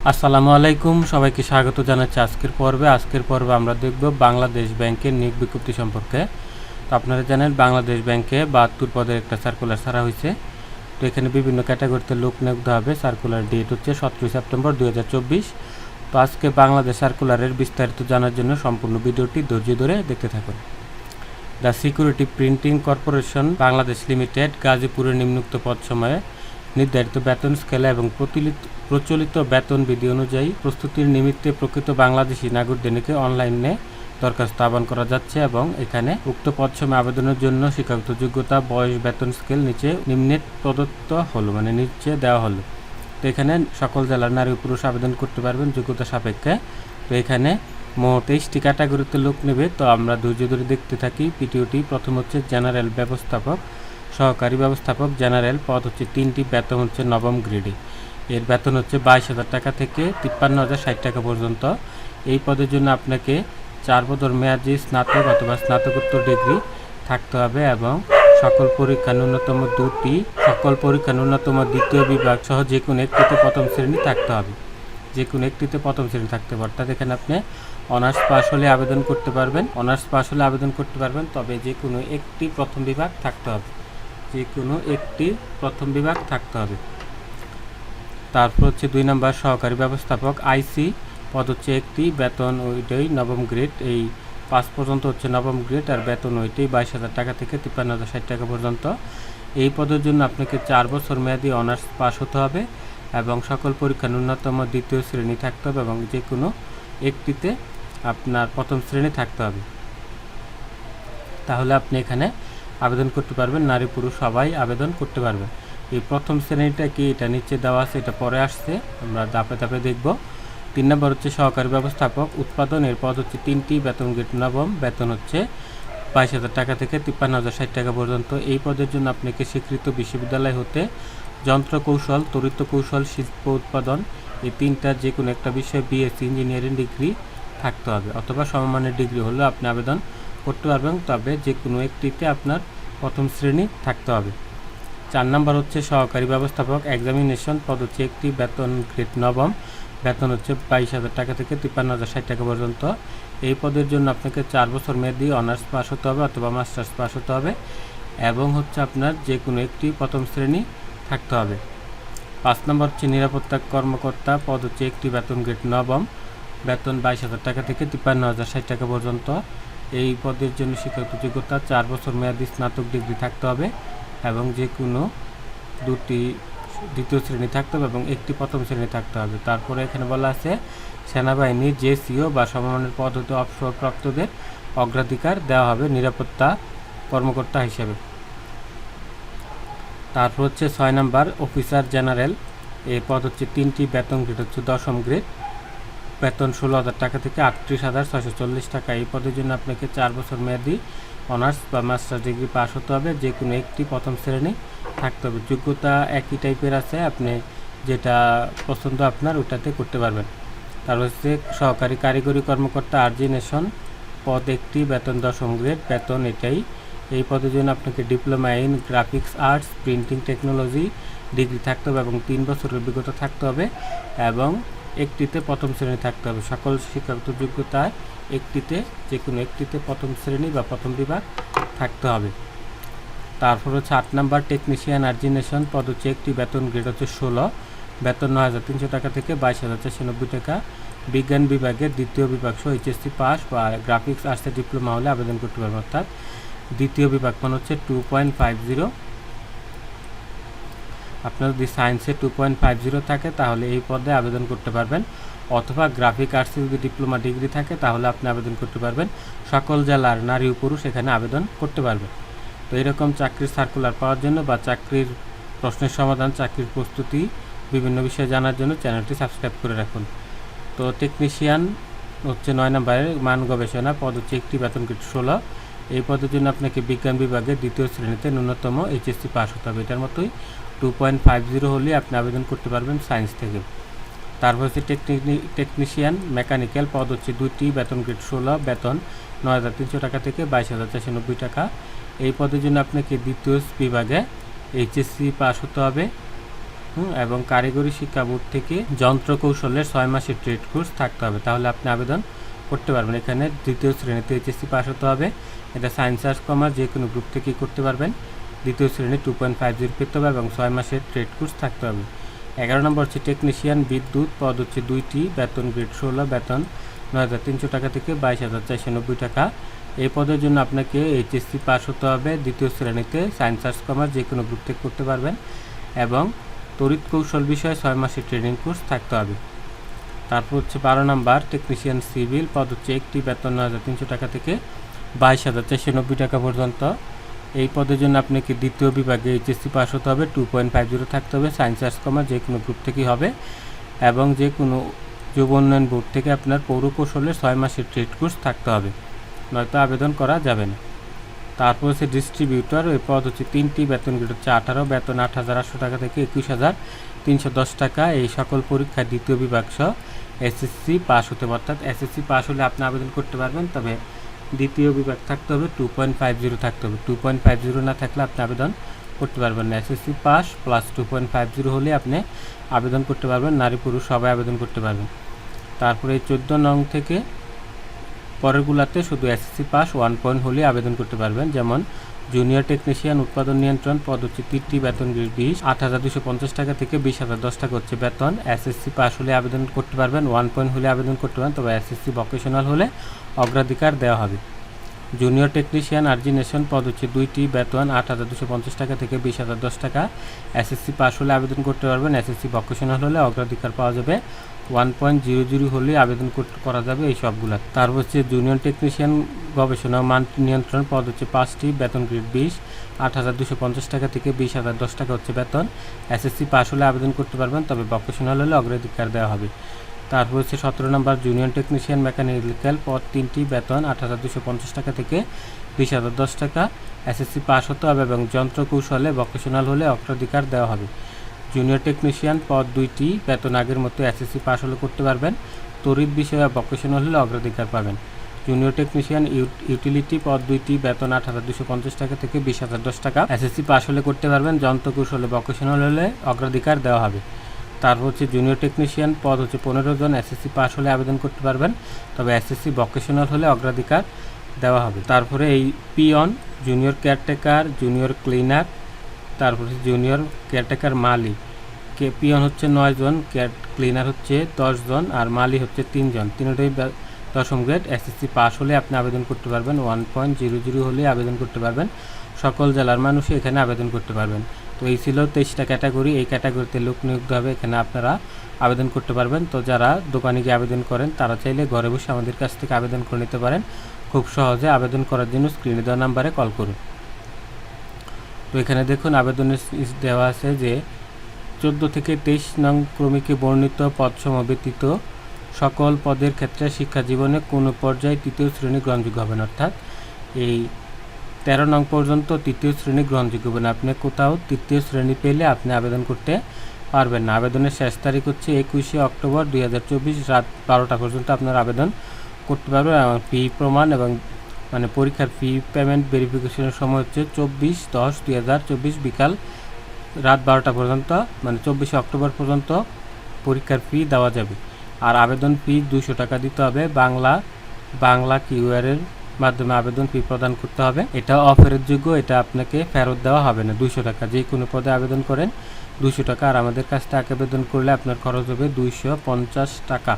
আসসালামু আলাইকুম, সবাইকে স্বাগত জানাচ্ছি আজকের পর্বে আমরা দেখব বাংলাদেশ ব্যাংকের নিয়োগ বিজ্ঞপ্তি সম্পর্কে। তো আপনারা জানেন বাংলাদেশ ব্যাংকে 72 পদের একটা সার্কুলার ছাড়া হয়েছে। তো এখানে বিভিন্ন ক্যাটাগরিতে লোক নিয়োগ দেওয়া হবে। সার্কুলার ডেট হচ্ছে 17 সেপ্টেম্বর 2024। তো আজকে বাংলাদেশ সার্কুলারের বিস্তারিত জানার জন্য সম্পূর্ণ ভিডিওটি ধৈর্য ধরে দেখতে থাকুন। The security printing corporation Bangladesh limited গাজীপুরের নিম্নোক্ত পদ সময়ে নির্ধারিত বেতন স্কেলে এবং প্রচলিত বেতন বিধি অনুযায়ী প্রস্তুতির নিমিত্তে প্রকৃত বাংলাদেশি নাগরিকদেরকে অনলাইনে দরখাস্ত আহ্বান করা যাচ্ছে এবং এখানে উক্ত পদ সময় আবেদনের জন্য শিক্ষাগত যোগ্যতা, বয়স, বেতন স্কেল নিম্নে প্রদত্ত হলো, নিচে দেওয়া হলো। তো এখানে সকল জেলার নারী ও পুরুষ আবেদন করতে পারবেন যোগ্যতা সাপেক্ষে। তো এখানে মোট 23টি ক্যাটাগরিতে লোক নেবে। তো আমরা ধৈর্য ধরে দেখতে থাকি ভিডিওটি। প্রথম হচ্ছে জেনারেল ব্যবস্থাপক, সহকারী ব্যবস্থাপক জেনারেল পদ হচ্ছে 3টি, বেতন হচ্ছে নবম গ্রেডে। এর বেতন হচ্ছে 22,000 টাকা থেকে 53,060 টাকা পর্যন্ত। এই পদের জন্য আপনাকে 4 বছর মেয়াদী স্নাতক অথবা স্নাতকোত্তর ডিগ্রি থাকতে হবে এবং সকল পরীক্ষা ন্যূনতম দ্বিতীয় বিভাগ সহ যে কোনো একটিতে প্রথম শ্রেণী থাকতে হবে। অর্থাৎ এখানে আপনি অনার্স পাস হলে আবেদন করতে পারবেন। তবে যে কোনো একটি প্রথম বিভাগ থাকতে হবে। তারপর হচ্ছে 2 নম্বর সহকারী ব্যবস্থাপক আইসি পদ হচ্ছে 1টি, বেতন ওইটাই নবম গ্রেড। এই 5 পর্যন্ত হচ্ছে নবম গ্রেড আর বেতন ওইটাই 22,000 টাকা থেকে 53,060 টাকা পর্যন্ত। এই পদের জন্য আপনাকে 4 বছর মেয়াদী অনার্স পাস হতে হবে এবং সকল পরীক্ষা ন্যূনতম দ্বিতীয় শ্রেণী থাকতে হবে এবং যে কোনো একটিতে আপনার প্রথম শ্রেণী থাকতে হবে। তাহলে আপনি এখানে আবেদন করতে পারবেন। নারী পুরুষ সবাই আবেদন করতে পারবেন। এই প্রথম শ্রেণীটা কি, এটা নিচে দেওয়া আছে, এটা পরে আসছে, আমরা ধাপে ধাপে দেখব। 3 নম্বর হচ্ছে সহকারী ব্যবস্থাপক উৎপাদন। এর পদ হচ্ছে 3টি, বেতন গ্রেড নবম, বেতন হচ্ছে 22,000 টাকা থেকে 53,060 টাকা পর্যন্ত। এই পদের জন্য আপনাকে স্বীকৃত বিশ্ববিদ্যালয় হতে যন্ত্র কৌশল, তড়িৎ কৌশল, শিল্প উৎপাদন এই 3টার যে কোনো একটা বিষয়ে বিএসসি ইঞ্জিনিয়ারিং ডিগ্রি থাকতে হবে অথবা সমমানের ডিগ্রি হলেও আপনি আবেদন করতে পারবেন। তবে যে কোনো একটিতে আপনার প্রথম শ্রেণী থাকতে হবে। 4 নম্বর হচ্ছে সহকারী ব্যবস্থাপক এক্সামিনেশন পদ হচ্ছে 1টি, বেতন গ্রেড নবম, বেতন হচ্ছে 22,000 টাকা থেকে 53,060 টাকা পর্যন্ত। এই পদের জন্য আপনাকে 4 বছর মেয়াদী অনার্স পাস হতে হবে অথবা মাস্টার্স পাস হতে হবে এবং হচ্ছে আপনার যে কোনো একটি প্রথম শ্রেণী থাকতে হবে। 5 নম্বর হচ্ছে নিরাপত্তা কর্মকর্তা পদ হচ্ছে 1টি, বেতন গ্রেড নবম, বেতন 22,000 টাকা থেকে 53,060 টাকা পর্যন্ত। এই পদের জন্য শিক্ষাগত যোগ্যতা 4 বছর মেয়াদী স্নাতক ডিগ্রি থাকতে হবে এবং যে কোনো 2টি দ্বিতীয় শ্রেণী থাকতে হবে এবং 1টি প্রথম শ্রেণী থাকতে হবে। তারপরে এখানে বলা আছে সেনাবাহিনীর জেসিও বা সমমানের পদ হতে অবসরপ্রাপ্তদের অগ্রাধিকার দেওয়া হবে নিরাপত্তা কর্মকর্তা হিসেবে। তারপর হচ্ছে 6 নম্বর অফিসার জেনারেল। এই পদ হচ্ছে 3টি, বেতন গ্রেড হচ্ছে 10ম গ্রেড, বেতন 16,000 টাকা থেকে 38,640 টাকা। এই পদের জন্য আপনাকে 4 বছর মেয়াদী অনার্স বা মাস্টার ডিগ্রি পাস হতে হবে, যে কোনো একটি প্রথম শ্রেণী থাকতে হবে। যোগ্যতা একই টাইপের আছে, আপনি যেটা পছন্দ আপনার ওটাতে করতে পারবেন। তারপর হচ্ছে সহকারী কারিগরি কর্মকর্তা আর্জিনেশন পদ 1টি, বেতন 10ম গ্রেড, বেতন এটাই। এই পদের জন্য আপনাকে diploma in graphics arts, printing technology degree থাকতে হবে এবং 3 বছরের অভিজ্ঞতা থাকতে হবে এবং একটিতে প্রথম শ্রেণী থাকতে হবে। সকল শিক্ষাগত যোগ্যতায় যে কোনো একটিতে প্রথম শ্রেণী বা প্রথম বিভাগ থাকতে হবে। তারপর হচ্ছে 8 নম্বর টেকনিশিয়ান আর্জিনেশন পদ হচ্ছে 1টি, বেতন গ্রেড হচ্ছে 16, বেতন 9,300 টাকা থেকে 22,490 টাকা। বিজ্ঞান বিভাগের দ্বিতীয় বিভাগ সহ এইচএসসি পাস বা গ্রাফিক্স আর্টসের ডিপ্লোমা হলে আবেদন করতে পারবেন। অর্থাৎ দ্বিতীয় বিভাগ হচ্ছে 2.50। আপনার যদি সায়েন্সে 2.50 থাকে তাহলে এই পদে আবেদন করতে পারবেন অথবা গ্রাফিক আর্টসে যদি ডিপ্লোমা ডিগ্রি থাকে তাহলে আপনি আবেদন করতে পারবেন। সকল জেলার নারী ও পুরুষ এখানে আবেদন করতে পারবেন। তো এরকম চাকরির সার্কুলার পাওয়ার জন্য বা চাকরির প্রশ্নের সমাধান, চাকরির প্রস্তুতি, বিভিন্ন বিষয়ে জানার জন্য চ্যানেলটি সাবস্ক্রাইব করে রাখুন। তো টেকনিশিয়ান হচ্ছে 9 নম্বরের মান গবেষণা পদ হচ্ছে 1টি, বেতন গ্রেড 16। এই পদের জন্য আপনাকে বিজ্ঞান বিভাগের দ্বিতীয় শ্রেণীতে ন্যূনতম এইচএসসি পাস হতে হবে। এটার মতোই 2.50 হলে আপনি আবেদন করতে পারবেন সায়েন্স থেকে। তারপর হচ্ছে টেকনিশিয়ান মেকানিক্যাল পদ হচ্ছে 2টি, বেতন গ্রেড 16, বেতন 9,300 টাকা থেকে 22,490 টাকা। এই পদের জন্য আপনাকে দ্বিতীয় বিভাগে এইচএসসি পাস হতে হবে এবং কারিগরি শিক্ষা বোর্ড থেকে যন্ত্র কৌশলের 6 মাসের ট্রেড কোর্স থাকতে হবে, তাহলে আপনি আবেদন করতে পারবেন। এখানে দ্বিতীয় শ্রেণীতে এইচএসসি পাস হতে হবে। এটা সায়েন্স আর্টস কমার্স যে কোনো গ্রুপ থেকেই করতে পারবেন। দ্বিতীয় শ্রেণী 2.50 পেতে হবে এবং 6 মাসের ট্রেড কোর্স থাকতে হবে। 11 নম্বর হচ্ছে টেকনিশিয়ান বিদ্যুৎ, পদ হচ্ছে 2টি, বেতন গ্রেড 16, বেতন 9,300 টাকা থেকে 22,490 টাকা। এই পদের জন্য আপনাকে এইচএসসি পাস হতে হবে। দ্বিতীয় শ্রেণীতে সায়েন্স আর্টস কমার্স যে কোনো গ্রুপ থেকে করতে পারবেন এবং তড়িৎ কৌশল বিষয়ে 6 মাসের ট্রেনিং কোর্স থাকতে হবে। তারপর হচ্ছে 12 নম্বর টেকনিশিয়ান সিভিল, পদ হচ্ছে 1টি, বেতন 9,300 টাকা থেকে 22,490 টাকা পর্যন্ত। এই পদের জন্য আপনাকে দ্বিতীয় বিভাগে এইচএসসি পাস হতে হবে, 2.50 থাকতে হবে, সায়েন্স আর্টস কমার্স যে কোনো গ্রুপ থেকেই হবে এবং যে কোনো যুব উন্নয়ন বোর্ড থেকে আপনার পৌর কৌশলের 6 মাসের ট্রেড কোর্স থাকতে হবে, নয়তো আবেদন করা যাবে না। তারপর হচ্ছে ডিস্ট্রিবিউটর, এই পদ হচ্ছে 3টি, বেতন গ্রেড হচ্ছে 18, বেতন 8,800 টাকা থেকে 21,310 টাকা। এই সকল পরীক্ষার দ্বিতীয় বিভাগ সহ এসএসসি পাস হতে হবে, অর্থাৎ এসএসসি পাস হলে আপনি আবেদন করতে পারবেন, তবে দ্বিতীয় বিভাগ থাকতে হবে, 2.50 থাকতে হবে। 2.50 না থাকলে আপনি আবেদন করতে পারবেন না। এসএসসি পাস প্লাস 2.50 হলে আপনি আবেদন করতে পারবেন, নারী পুরুষ সবাই আবেদন করতে পারবেন। তারপরে এই 14 নং থেকে পরেরগুলাতে শুধু এসএসসি পাস 1 পয়েন্ট হলে আবেদন করতে পারবেন, যেমন জুনিয়র টেকনিশিয়ান উৎপাদন নিয়ন্ত্রণ, পদ হচ্ছে 3টি, বেতন গ্রেড 20, 8,250 টাকা থেকে 20,010 টাকা হচ্ছে বেতন। এসএসসি পাস হলে আবেদন করতে পারবেন, 1 পয়েন্ট হলে আবেদন করতে পারবেন, তবে এসএসসি ভোকেশনাল হলে অগ্রাধিকার দেওয়া হবে। জুনিয়র টেকনিশিয়ান আর্জিনেশন, পদ হচ্ছে 2টি, বেতন 8,250 টাকা থেকে 20,010 টাকা। এসএসসি পাস হলে আবেদন করতে পারবেন, এসএসসি ভোকেশনাল হলে অগ্রাধিকার পাওয়া যাবে, 1.00 হলে আবেদন করা যাবে এই সবগুলা। তারপর হচ্ছে জুনিয়র টেকনিশিয়ান গবেষণা মান নিয়ন্ত্রণ, পদ হচ্ছে 5টি, বেতন গ্রেড 20, 8,250 টাকা থেকে 20,010 টাকা হচ্ছে বেতন। এসএসসি পাস হলে আবেদন করতে পারবেন, তবে ভোকেশনাল হলে অগ্রাধিকার দেওয়া হবে। তারপর হচ্ছে 17 নম্বর জুনিয়র টেকনিশিয়ান মেকানিক্যাল, পদ 3টি, বেতন 8,250 টাকা থেকে 20,010 টাকা। এসএসসি পাস হতে হবে এবং যন্ত্র কৌশলে ভোকেশনাল হলে অগ্রাধিকার দেওয়া হবে। জুনিয়র টেকনিশিয়ান, পদ 2টি, বেতন আগের মতো এসএসসি পাস হলে করতে পারবেন, তড়িৎ বিষয়ে ভোকেশনাল হলে অগ্রাধিকার পাবেন। জুনিয়র টেকনিশিয়ান ইউটিলিটি, পদ 2টি, বেতন 8,250 টাকা থেকে 20,010 টাকা। এসএসসি পাস হলে করতে পারবেন, যন্ত্র কৌশলে ভোকেশনাল হলে অগ্রাধিকার দেওয়া হবে। তারপর হচ্ছে জুনিয়র টেকনিশিয়ান, পদ হচ্ছে 15 জন, এসএসসি পাস হলে আবেদন করতে পারবেন, তবে এসএসসি ভোকেশনাল হলে অগ্রাধিকার দেওয়া হবে। তারপরে এই peon, junior caretaker, junior cleaner, তারপরে জুনিয়র কেয়ারটেকার মালি। পিয়ন হচ্ছে 9 জন, ক্লিনার হচ্ছে 10 জন আর মালি হচ্ছে 3 জন, তিনটাই 10ম গ্রেড। এসএসসি পাস হলে আপনি আবেদন করতে পারবেন, 1.00 হলে আবেদন করতে পারবেন। সকল জেলার মানুষই এখানে আবেদন করতে পারবেন। তো এই ছিল 23টা ক্যাটাগরি। এই ক্যাটাগরিতে লোক নিয়োগ হবে, এখানে আপনারা আবেদন করতে পারবেন। তো যারা দোকানে গিয়ে আবেদন করেন তারা চাইলে ঘরে বসে আমাদের কাছ থেকে আবেদন করে নিতে পারেন। খুব সহজে আবেদন করার জন্য স্ক্রিনে দেওয়া নাম্বারে কল করুন। তো এখানে দেখুন আবেদনের দেওয়া আছে যে 14 থেকে 23 নং ক্রমিকে বর্ণিত পদসমূহ ব্যতীত সকল পদের ক্ষেত্রে শিক্ষা জীবনে কোনো পর্যায়ে 3য় শ্রেণী গ্রহণযোগ্য হবে না, অর্থাৎ এই 13 নং পর্যন্ত 3য় শ্রেণী গ্রহণযোগ্য হবে না। আপনি কোথাও 3য় শ্রেণী পেলে আপনি আবেদন করতে পারবেন না। আবেদনের শেষ তারিখ হচ্ছে 21শে অক্টোবর 2024 রাত 12টা পর্যন্ত আপনার আবেদন করতে পারবেন। ফি প্রমাণ এবং মানে পরীক্ষার ফি পেমেন্ট ভেরিফিকেশনের সময় হচ্ছে 24/10/2024 বিকাল রাত 12টা পর্যন্ত, মানে 24শে অক্টোবর পর্যন্ত পরীক্ষার ফি দেওয়া যাবে। আর আবেদন ফি 200 টাকা দিতে হবে। বাংলা কিউআরের মাধ্যমে আবেদন ফি প্রদান করতে হবে। এটা অফেরতযোগ্য, এটা আপনাকে ফেরত দেওয়া হবে না। 200 টাকা, যে কোনো পদে আবেদন করেন 200 টাকা। আর আমাদের কাছ থেকে আবেদন করলে আপনার খরচ হবে 250 টাকা।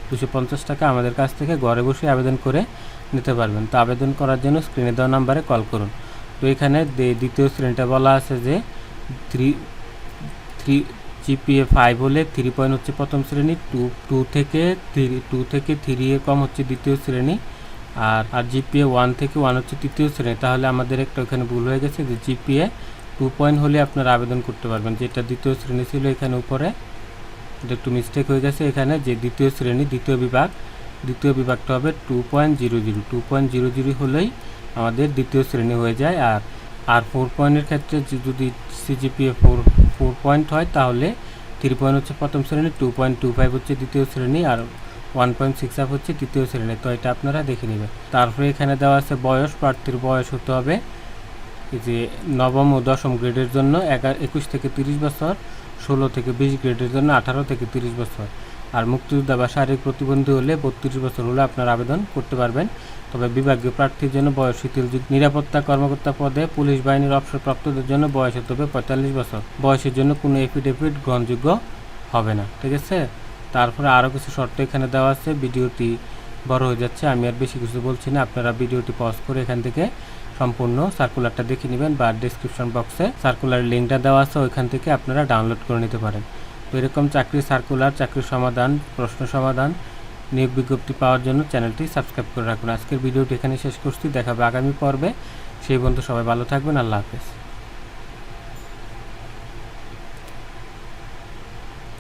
250 টাকা আমাদের কাছ থেকে ঘরে বসে আবেদন করে নিতে পারবেন। তো আবেদন করার জন্য স্ক্রিনে দেওয়া নাম্বারে কল করুন। তো এখানে দ্বিতীয় শ্রেণীটা বলা আছে যে 3 জিপিএ 5 হলে 3 পয়েন্ট হচ্ছে প্রথম শ্রেণী, 2 থেকে 3 এর কম হচ্ছে দ্বিতীয় শ্রেণী, আর জিপিএ 1 থেকে 1 হচ্ছে তৃতীয় শ্রেণী। তাহলে আমাদের একটা ওখানে ভুল হয়ে গেছে যে জিপিএ 2 পয়েন্ট হলে আপনারা আবেদন করতে পারবেন, যেটা দ্বিতীয় শ্রেণী ছিল এখানে উপরে এটা একটু মিস্টেক হয়ে গেছে। এখানে যে দ্বিতীয় শ্রেণী দ্বিতীয় বিভাগটা হবে 2.00। 2.00 হলেই আমাদের দ্বিতীয় শ্রেণী হয়ে যায়। আর 4 পয়েন্টের ক্ষেত্রে যদি সিজিপিএ 4 পয়েন্ট হয় তাহলে 3 পয়েন্ট হচ্ছে প্রথম শ্রেণী, 2.25 হচ্ছে দ্বিতীয় শ্রেণী আর 1.65 হচ্ছে তৃতীয় শ্রেণী। তো এটা আপনারা দেখে নেবেন। তারপরে এখানে দেওয়া আছে বয়স, প্রার্থীর বয়স হতে হবে এই যে নবম ও দশম গ্রেডের জন্য 21 থেকে 30 বছর, 16 থেকে 20 গ্রেডের জন্য 18 থেকে 30 বছর। আর মুক্তিযোদ্ধা বা শারীরিক প্রতিবন্ধী হলে 32 বছর হলে আপনারা আবেদন করতে পারবেন। তবে বিভাগীয় প্রার্থীর জন্য বয়স শিথিলযোগ্য। নিরাপত্তা কর্মকর্তা পদে পুলিশ বাহিনীর অবসরপ্রাপ্তদের জন্য বয়স হতে হবে 45 বছর। বয়সের জন্য কোনো এফিডেভিট গ্রহণযোগ্য হবে না, ঠিক আছে। তারপরে আরও কিছু শর্ত এখানে দেওয়া আছে। ভিডিওটি বড় হয়ে যাচ্ছে, আমি আর বেশি কিছু বলছি না, আপনারা ভিডিওটি পজ করে এখান থেকে সম্পূর্ণ সার্কুলারটা দেখে নেবেন, বা ডিসক্রিপশন বক্সে সার্কুলার লিঙ্কটা দেওয়া আছে, ওইখান থেকে আপনারা ডাউনলোড করে নিতে পারেন। তো এরকম চাকরির সার্কুলার, চাকরির সমাধান, প্রশ্ন সমাধান, নিয়োগ বিজ্ঞপ্তি পাওয়ার জন্য চ্যানেলটি সাবস্ক্রাইব করে রাখুন। আজকের ভিডিওটি এখানে শেষ করছি, দেখা হবে আগামী পর্বে। সেই পর্যন্ত সবাই ভালো থাকবেন, আল্লাহ হাফেজ।